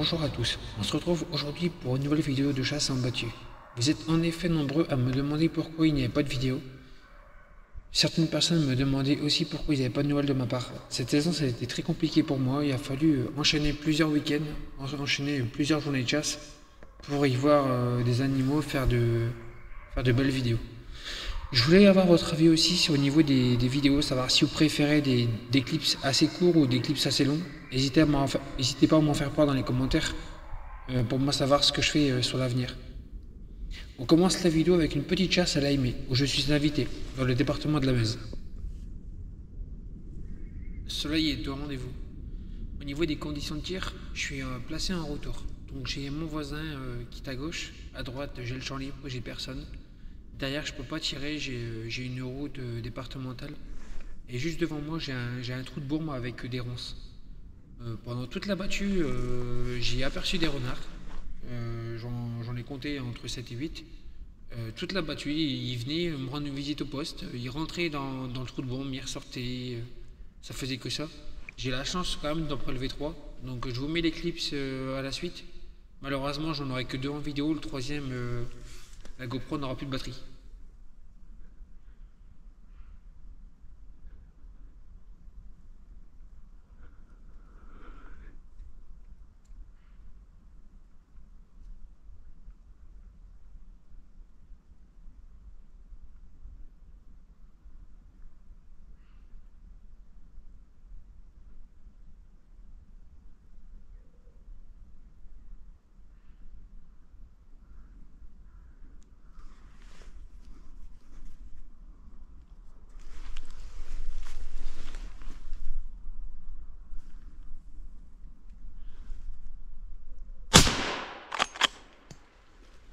bonjour à tous, on se retrouve aujourd'hui pour une nouvelle vidéo de chasse en battu. Vous êtes en effet nombreux à me demander pourquoi il n'y avait pas de vidéo. Certaines personnes me demandaient aussi pourquoi il n'y avait pas de nouvelles de ma part. Cette saison ça a été très compliqué pour moi, il a fallu enchaîner plusieurs week-ends, enchaîner plusieurs journées de chasse pour y voir des animaux faire de belles vidéos. Je voulais avoir votre avis aussi sur au niveau des vidéos, savoir si vous préférez des clips assez courts ou des clips assez longs. N'hésitez pas à m'en faire part dans les commentaires pour moi savoir ce que je fais sur l'avenir. On commence la vidéo avec une petite chasse à l'Aimé, où je suis invité, dans le département de la Meuse. Le soleil est au rendez-vous. Au niveau des conditions de tir, je suis placé en retour. Donc j'ai mon voisin qui est à gauche, à droite j'ai le champ libre, j'ai personne. Derrière je peux pas tirer, j'ai une route départementale. Et juste devant moi j'ai un trou de bourme avec des ronces. Pendant toute la battue, j'ai aperçu des renards. J'en ai compté entre 7 et 8. Toute la battue, ils venaient me rendre une visite au poste. Ils rentraient dans le trou de bourme, ils ressortaient. Ça faisait que ça. J'ai la chance quand même d'en prélever 3. Donc je vous mets les clips à la suite. Malheureusement, j'en aurai que 2 en vidéo. Le troisième, la GoPro n'aura plus de batterie.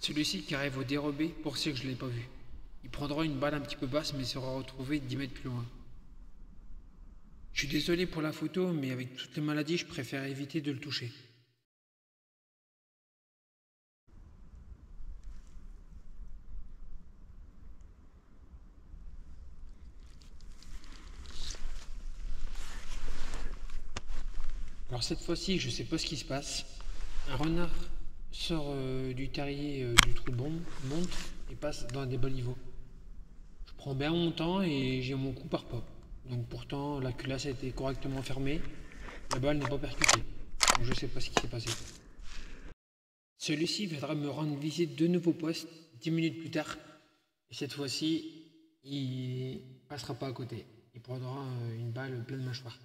Celui-ci qui arrive au dérobé pour ceux que je ne l'ai pas vu. Il prendra une balle un petit peu basse mais sera retrouvé 10 mètres plus loin. Je suis désolé pour la photo mais avec toutes les maladies je préfère éviter de le toucher. Alors cette fois-ci je sais pas ce qui se passe. Un renard sort du terrier du trou de bombe, monte et passe dans des baliveaux. Je prends bien mon temps et j'ai mon coup par pas. Donc pourtant la culasse a été correctement fermée, la balle n'est pas percutée. Donc je sais pas ce qui s'est passé. Celui-ci viendra me rendre visite de nouveaux postes 10 minutes plus tard. Et cette fois-ci, il passera pas à côté. Il prendra une balle pleine mâchoire.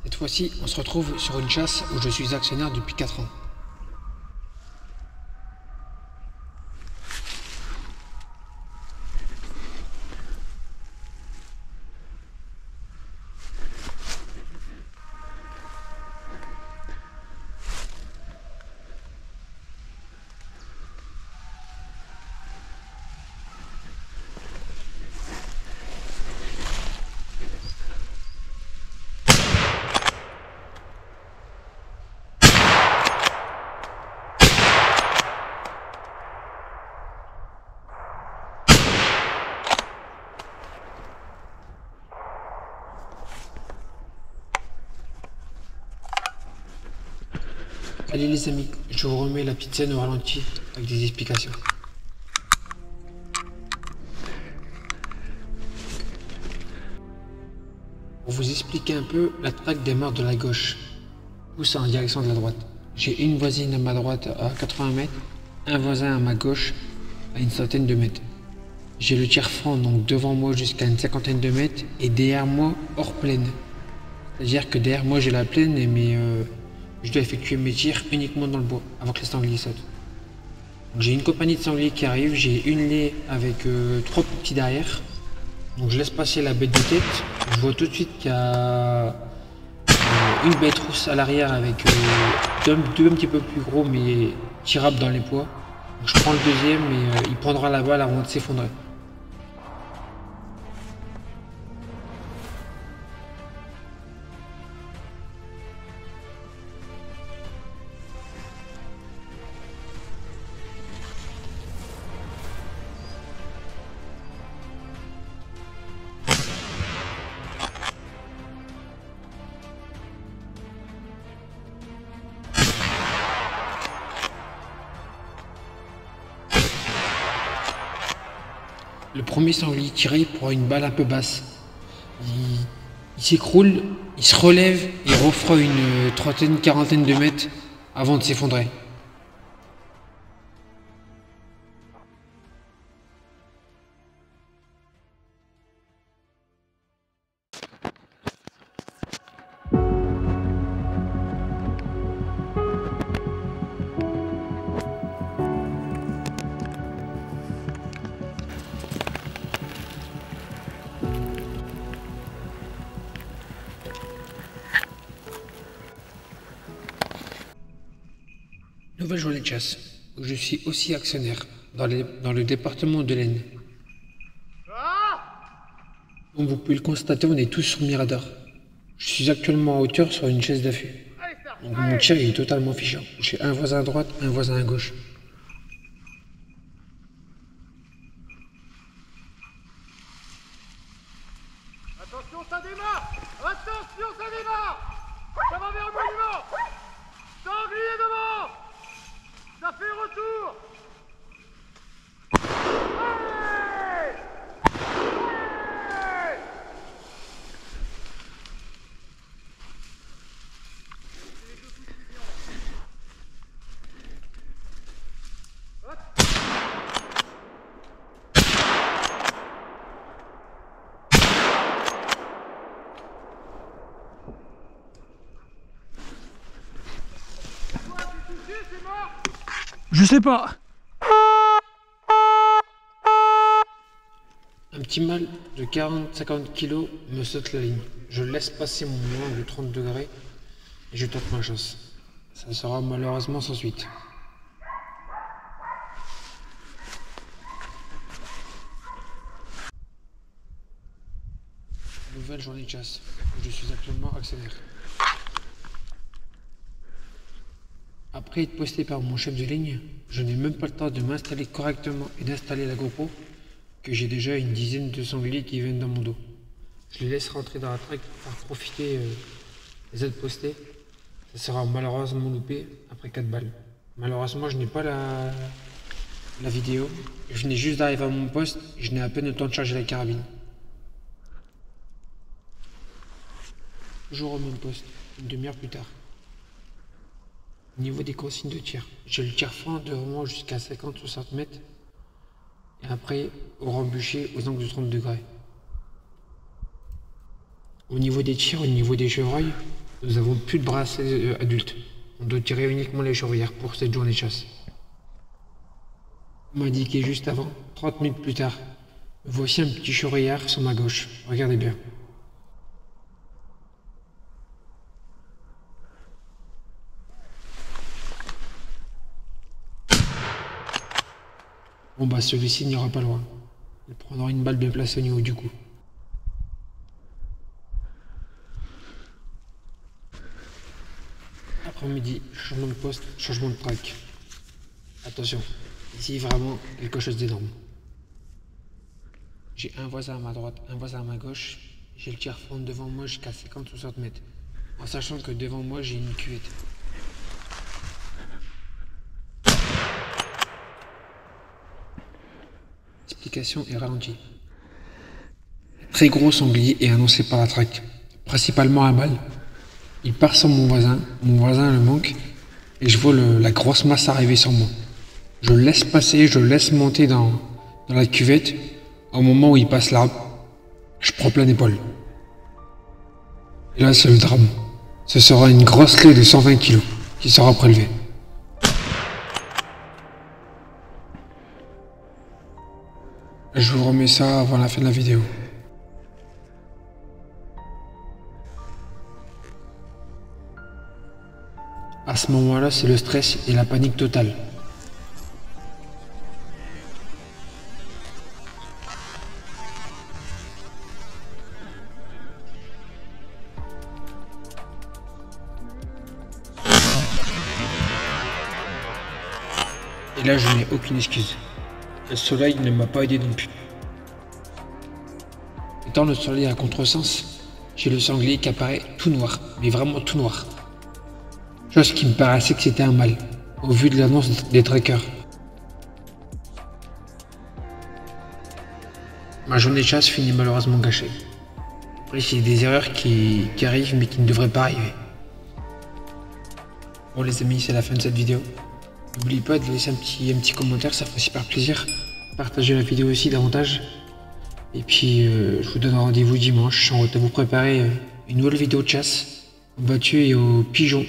Cette fois-ci, on se retrouve sur une chasse où je suis actionnaire depuis 4 ans. Allez les amis, je vous remets la petite scène au ralenti avec des explications. Pour vous expliquer un peu, la traque démarre de la gauche, pousse en direction de la droite. J'ai une voisine à ma droite à 80 mètres, un voisin à ma gauche à une centaine de mètres. J'ai le tiers-franc donc devant moi jusqu'à une cinquantaine de mètres et derrière moi hors plaine. C'est-à-dire que derrière moi j'ai la plaine mais je dois effectuer mes tirs uniquement dans le bois avant que les sangliers sautent. J'ai une compagnie de sangliers qui arrive, j'ai une laie avec 3 petits derrière. Donc je laisse passer la bête de tête, je vois tout de suite qu'il y a une bête rousse à l'arrière avec deux un petit peu plus gros mais tirables dans les poids. Donc je prends le deuxième et il prendra la balle avant de s'effondrer. Le premier sanglier tiré prend une balle un peu basse. Il s'écroule, il se relève et refera une trentaine, quarantaine de mètres avant de s'effondrer. Nouvelle journée de chasse, où je suis aussi actionnaire, dans le département de l'Aisne. Comme vous pouvez le constater, on est tous sur Mirador. Je suis actuellement en hauteur sur une chaise d'affût. Donc mon tir est totalement fichant. J'ai un voisin à droite, un voisin à gauche. Attention, ça démarre! Attention, ça démarre! Ça va vers le monument! Sanglier devant! Ça fait retour! Ouais! Ouais! Je sais pas. Un petit mâle de 40-50 kg me saute la ligne. Je laisse passer mon angle de 30 degrés et je tente ma chance. Ça sera malheureusement sans suite. Nouvelle journée de chasse, où je suis actuellement actionnaire. Après être posté par mon chef de ligne, je n'ai même pas le temps de m'installer correctement et d'installer la GoPro que j'ai déjà une dizaine de sangliers qui viennent dans mon dos. Je les laisse rentrer dans la traque pour faire profiter les aides postées. Ça sera malheureusement loupé après 4 balles. Malheureusement, je n'ai pas la vidéo. Je venais juste d'arriver à mon poste et je n'ai à peine le temps de charger la carabine. Toujours au même poste, une demi-heure plus tard. Au niveau des consignes de tir, j'ai le tir franc devant moi jusqu'à 50-60 mètres et après au rembuché aux angles de 30 degrés. Au niveau des tirs, au niveau des chevreuils, nous avons plus de bracelets adultes. On doit tirer uniquement les chevreuils pour cette journée de chasse. On m'a indiqué juste avant, 30 minutes plus tard, voici un petit chevreuil sur ma gauche. Regardez bien. Bon bah celui-ci n'ira pas loin. Il prendra une balle bien placée au niveau du cou. Après-midi, changement de poste, changement de track. Attention, ici vraiment quelque chose d'énorme. J'ai un voisin à ma droite, un voisin à ma gauche. J'ai le tir front devant moi jusqu'à 50-60 mètres. En sachant que devant moi j'ai une cuvette. Explication est ralentie. Très gros sanglier est annoncé par la traque. principalement à balle. Il part sur mon voisin le manque, et je vois la grosse masse arriver sur moi. Je le laisse passer, je le laisse monter dans la cuvette. Au moment où il passe l'arbre, je prends plein épaule. Et là, c'est le drame. Ce sera une grosse clé de 120 kg qui sera prélevée. Je vous remets ça avant la fin de la vidéo. À ce moment-là, c'est le stress et la panique totale. Et là, je n'ai aucune excuse. Le soleil ne m'a pas aidé non plus. Étant le soleil à contresens, j'ai le sanglier qui apparaît tout noir, mais vraiment tout noir. Chose qui me paraissait que c'était un mâle, au vu de l'annonce des trackers. Ma journée de chasse finit malheureusement gâchée. Après, c'est des erreurs qui arrivent mais qui ne devraient pas arriver. Bon les amis, c'est la fin de cette vidéo. N'oubliez pas de laisser un petit commentaire, ça fait super plaisir. Partagez la vidéo aussi davantage. Et puis je vous donne rendez-vous dimanche. Je suis en route à vous préparer une nouvelle vidéo de chasse au battu et aux pigeons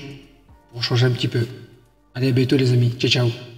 pour changer un petit peu. Allez, à bientôt les amis, ciao ciao.